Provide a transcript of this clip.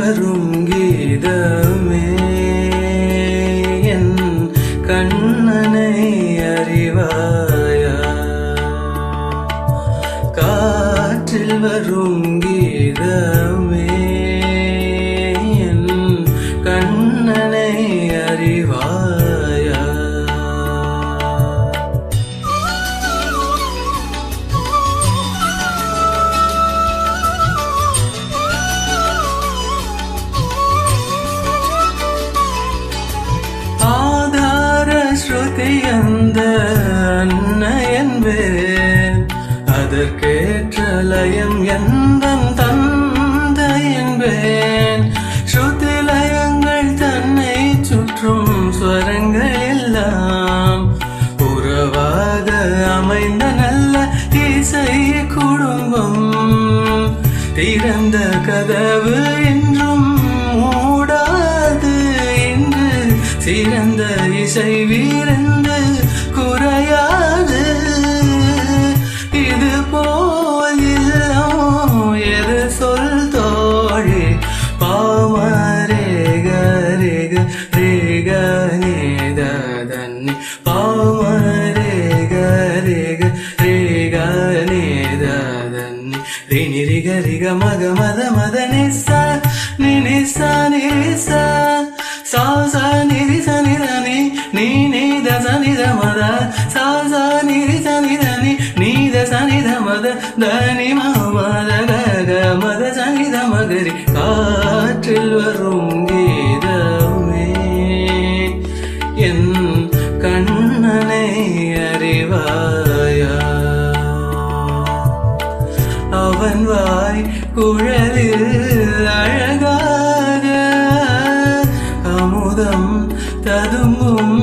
வரும் கீதமே என் கண்ணனை அறிவாயா காற்றில் வரும் கீதமே என் கண்ணனை அறிவாயா ஸ்ருதி அந்த அன்னை என்பேன் அதற்கேற்ற லயம் எந்தன் தந்தை என்பேன் ஸ்ருதி லயங்கள் தன்னை சுற்றும் ஸ்வரங்கள் எல்லாம் உறவாக அமைந்த நல்ல இசை குடும்பம் திறந்த கதவு என்றும் மூடாது என்று சிறந்த இசை வீரந்து குறையாது இது போல் இல்லமோ எது சொல் தோழி பாமரே கரேக ரேக நேதன்னி பாமரே கரேக ரேக நேதன்னி ரினி ரிக ரிக மக மத மத நிசா நிசா நிசா சா சா நிரி சா நிதனி நீ நீ த ச நித மத சா சா நிரி சா நிதனி நீ த ச நித மத தனி மத கக மத ச நித மகரி காற்றில் வரும் கீதமே என் கண்ணனை அறிவாயா அவன் வாய் குழலில் அழகாக அமுதம் ததும்பும்